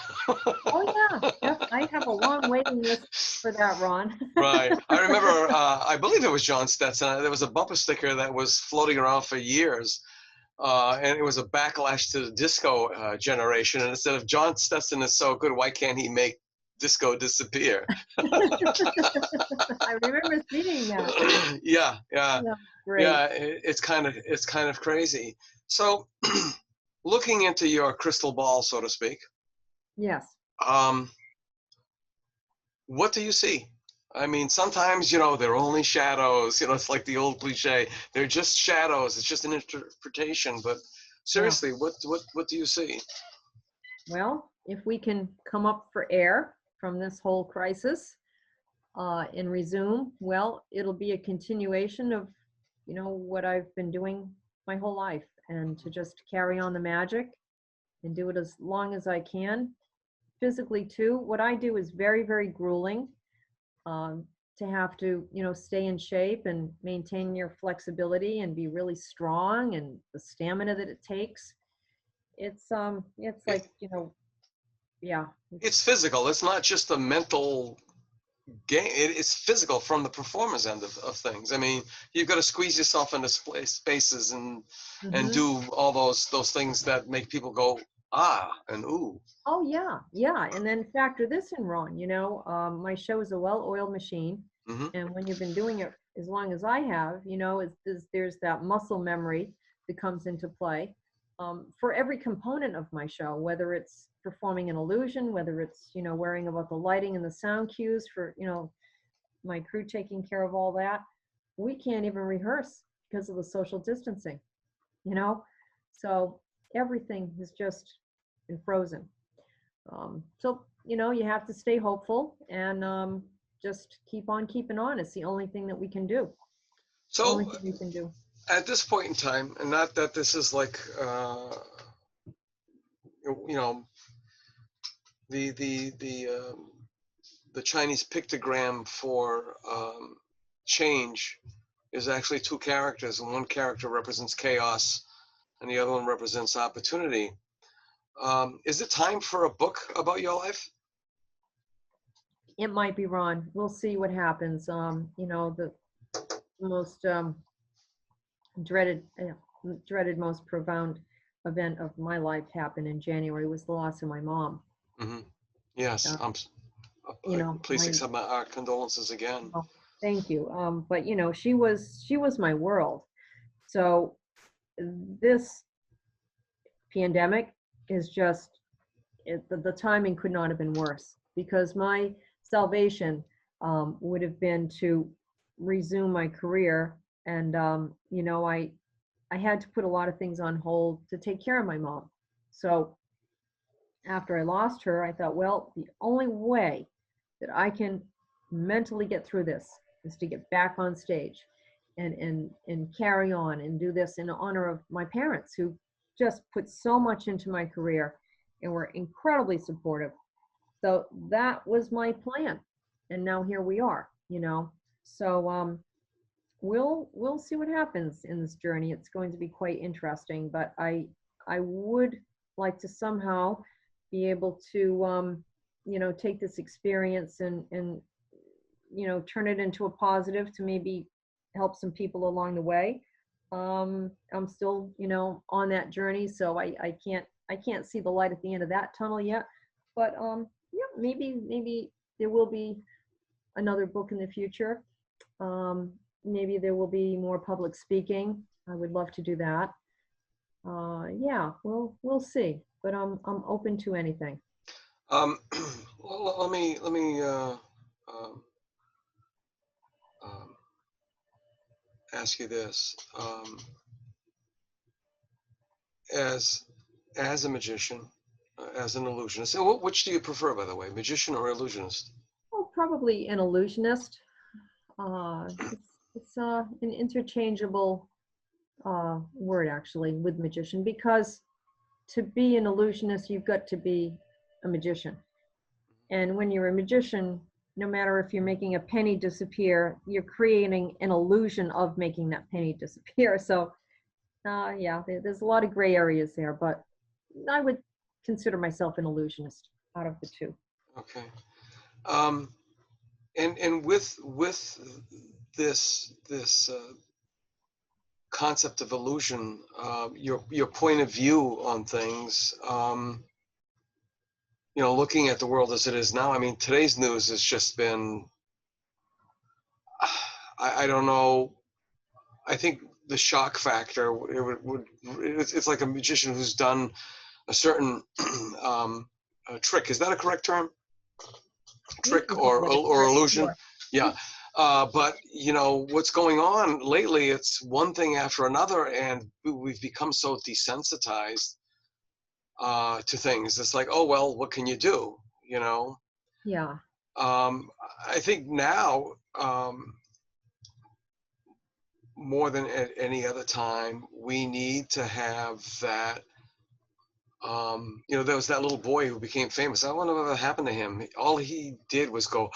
Oh yeah, I have a long waiting list for that, Ron. Right. I remember, I believe it was John Stetson. There was a bumper sticker that was floating around for years, and it was a backlash to the disco generation. And instead of John Stetson is so good, why can't he make disco disappear? I remember seeing that. Yeah, yeah, Yeah, great. yeah. It's kind of crazy. So, looking into your crystal ball, so to speak, Yes. um, what do you see? I mean, sometimes, they're only shadows. It's like the old cliche. They're just shadows. It's just an interpretation. But Yeah. seriously, what do you see? Well, if we can come up for air, from this whole crisis and resume, well, it'll be a continuation of, you know, what I've been doing my whole life, and to just carry on the magic and do it as long as I can. Physically too, what I do is very, very grueling. To have to, you know, stay in shape and maintain your flexibility and be really strong, and the stamina that it takes. It's like, you know, yeah. It's physical. It's not just a mental game. It's physical from the performer's end of things. I mean, you've got to squeeze yourself into spaces and do all those things that make people go ah and ooh. Oh yeah, yeah. And then factor this in, Ron, you know, my show is a well-oiled machine. And when you've been doing it as long as I have, you know, there's that muscle memory that comes into play for every component of my show, whether it's performing an illusion, whether it's, you know, worrying about the lighting and the sound cues for, you know, my crew taking care of all that. We can't even rehearse because of the social distancing, you know, so everything has just been frozen. So, you know, you have to stay hopeful and just keep on keeping on. It's the only thing that we can do. So only thing we can do. At this point in time, and not that this is like, you know, the Chinese pictogram for change is actually two characters, and one character represents chaos and the other one represents opportunity. Is it time for a book about your life? It might be, Ron. We'll see what happens. You know, the most dreaded, most profound event of my life happened in January, was the loss of my mom. Yes, you know, please accept our condolences again. Oh, thank you. But you know, she was my world. So this pandemic is just, the timing could not have been worse, because my salvation would have been to resume my career. And you know, I had to put a lot of things on hold to take care of my mom. So after I lost her, I thought, well, the only way that I can mentally get through this is to get back on stage and carry on and do this in honor of my parents, who just put so much into my career and were incredibly supportive. So that was my plan. And now here we are, you know. So we'll see what happens in this journey. It's going to be quite interesting, but I would like to somehow be able to you know, take this experience and you know, turn it into a positive to maybe help some people along the way. I'm still, you know, on that journey, so I can't see the light at the end of that tunnel yet. But yeah, maybe there will be another book in the future. Maybe there will be more public speaking. I would love to do that. Yeah, we'll see. But I'm open to anything. Well, let me ask you this: as a magician, as an illusionist, which do you prefer, by the way, magician or illusionist? Well, probably an illusionist. It's an interchangeable word, actually, with magician, because to be an illusionist, you've got to be a magician. And when you're a magician, no matter if you're making a penny disappear, you're creating an illusion of making that penny disappear. So yeah, there's a lot of gray areas there, but I would consider myself an illusionist out of the two. Okay. And with this concept of illusion, your point of view on things, you know, looking at the world as it is now. I mean, today's news has just been, I don't know. I think the shock factor, it's like a magician who's done a certain trick. Is that a correct term? Trick or illusion? Sure. Yeah. But you know what's going on lately, it's one thing after another, and we've become so desensitized to things. It's like, oh well, what can you do, you know? Yeah. I think now, more than at any other time, we need to have that. There was that little boy who became famous. I wonder what happened to him. All he did was go,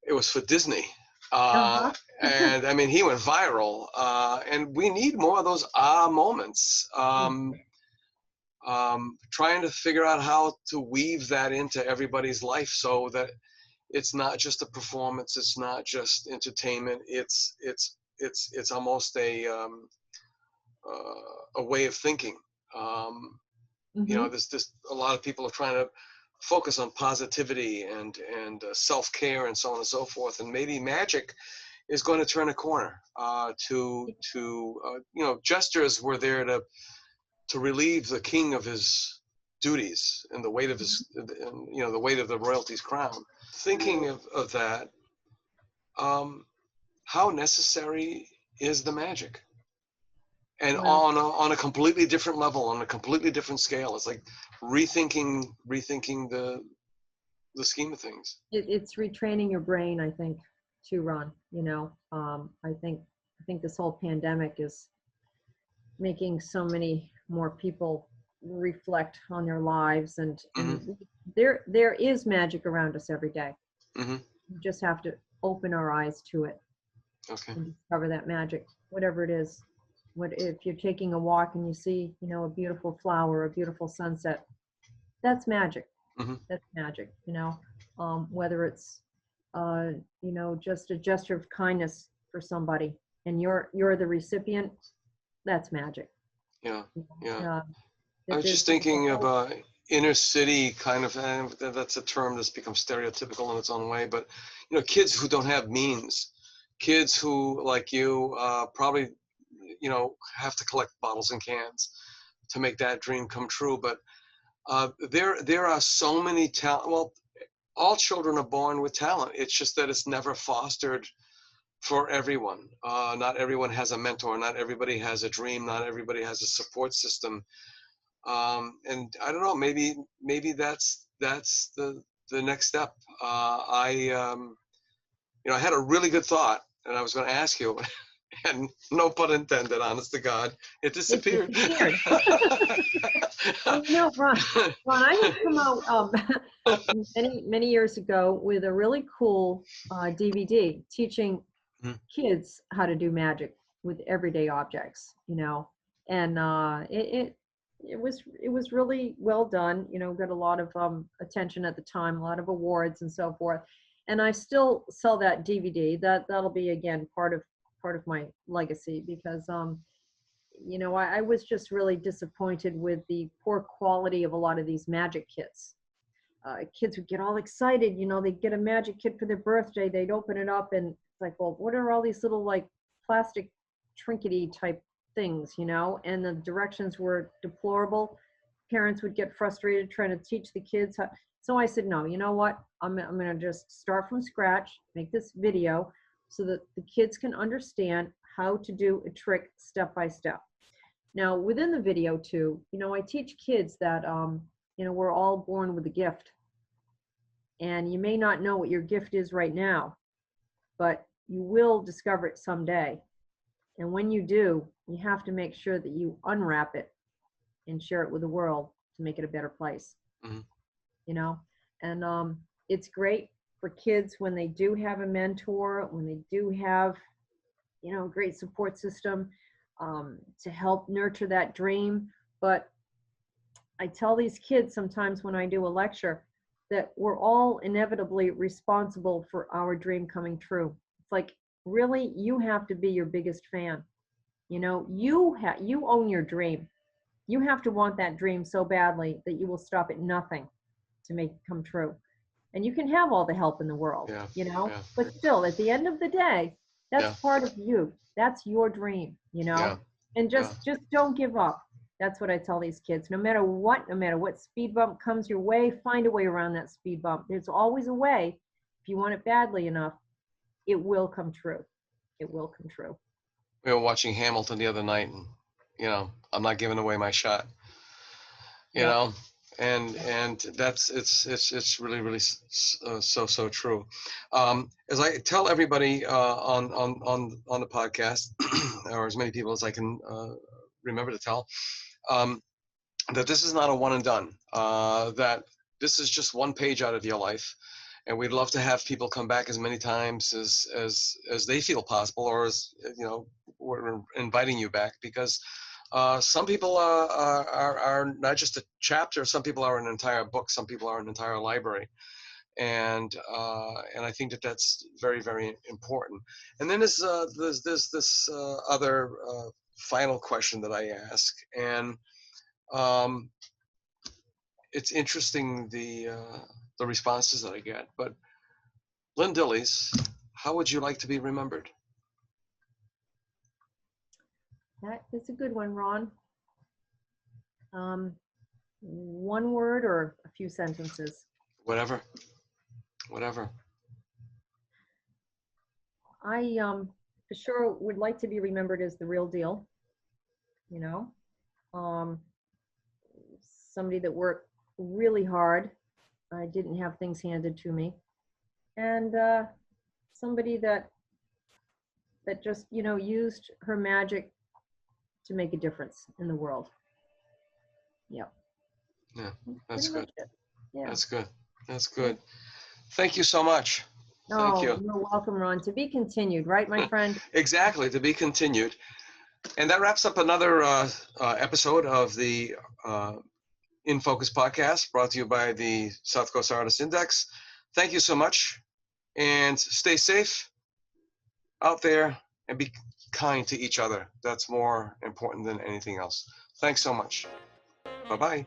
it was for Disney. Uh-huh. And I mean, he went viral. And we need more of those moments. Trying to figure out how to weave that into everybody's life so that it's not just a performance, it's not just entertainment, it's almost a way of thinking. There's a lot of people are trying to focus on positivity and self-care and so on and so forth, and maybe magic is going to turn a corner. Gestures were there to relieve the king of his duties and the weight of his, the weight of the royalty's crown. Thinking of that, how necessary is the magic? And Well, on a completely different level, on a completely different scale. It's like rethinking the scheme of things. it's retraining your brain, I think, too, Ron. I think this whole pandemic is making so many more people reflect on their lives, and there is magic around us every day. Mm-hmm. We just have to open our eyes to it. Okay. And discover that magic, whatever it is. What if you're taking a walk and you see, a beautiful flower, a beautiful sunset? That's magic. Mm-hmm. That's magic. Whether it's just a gesture of kindness for somebody, and you're the recipient, that's magic. Yeah. Uh, I was just thinking of inner city kind of, and that's a term that's become stereotypical in its own way, but kids who don't have means, kids who, like you, probably have to collect bottles and cans to make that dream come true. But there are so many talent. Well, all children are born with talent. It's just that it's never fostered for everyone. Not everyone has a mentor. Not everybody has a dream. Not everybody has a support system. And I don't know. Maybe that's the next step. I had a really good thought, and I was going to ask you. And no pun intended, honest to God, it disappeared. Ron, I had come out many years ago with a really cool DVD teaching kids how to do magic with everyday objects, and it was really well done. Got a lot of attention at the time, a lot of awards and so forth. And I still sell that DVD. That'll be, again, part of my legacy, because I was just really disappointed with the poor quality of a lot of these magic kits. Kids would get all excited, they'd get a magic kit for their birthday, they'd open it up, and it's like, well, what are all these little like plastic trinkety type things, and the directions were deplorable. Parents would get frustrated trying to teach the kids how. So I said, no, you know what, I'm going to just start from scratch, make this video so that the kids can understand how to do a trick step by step. Now, within the video too, I teach kids that, we're all born with a gift. And you may not know what your gift is right now, but you will discover it someday. And when you do, you have to make sure that you unwrap it and share it with the world to make it a better place. Mm-hmm. And it's great for kids when they do have a mentor, when they do have, a great support system to help nurture that dream. But I tell these kids sometimes when I do a lecture that we're all inevitably responsible for our dream coming true. It's like, really, you have to be your biggest fan. You own your dream. You have to want that dream so badly that you will stop at nothing to make it come true. And you can have all the help in the world, but still, at the end of the day, that's part of you. That's your dream, and just don't give up. That's what I tell these kids. No matter what speed bump comes your way, find a way around that speed bump. There's always a way. If you want it badly enough, it will come true. It will come true. We were watching Hamilton the other night, and I'm not giving away my shot. You know, and that's it's really so true. As I tell everybody on the podcast, or as many people as I can remember to tell, that this is not a one and done. That this is just one page out of your life, and we'd love to have people come back as many times as they feel possible, or as we're inviting you back, because some people are not just a chapter. Some people are an entire book. Some people are an entire library, and I think that that's very important. And then there's this other final question that I ask, and it's interesting the responses that I get. But Lyn Dillies, how would you like to be remembered? That is a good one, Ron. One word or a few sentences? Whatever. I for sure would like to be remembered as the real deal. Somebody that worked really hard. I didn't have things handed to me, and somebody that just used her magic to make a difference in the world. Yeah, that's good. Yeah, that's good. Thank you so much. Thank you. You're welcome, Ron. To be continued, right, my friend? Exactly, to be continued. And that wraps up another episode of the In Focus podcast, brought to you by the South Coast Artist Index. Thank you so much, and stay safe out there, and be kind to each other. That's more important than anything else. Thanks so much. Bye-bye.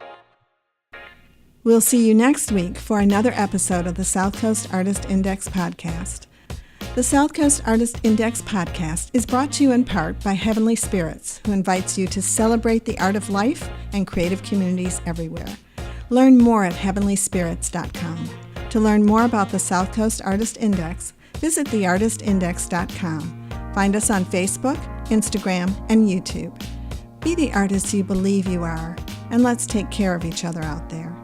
We'll see you next week for another episode of the South Coast Artist Index podcast. The South Coast Artist Index podcast is brought to you in part by Heavenly Spirits, who invites you to celebrate the art of life and creative communities everywhere. Learn more at heavenlyspirits.com. To learn more about the South Coast Artist Index, visit theartistindex.com. Find us on Facebook, Instagram, and YouTube. Be the artist you believe you are, and let's take care of each other out there.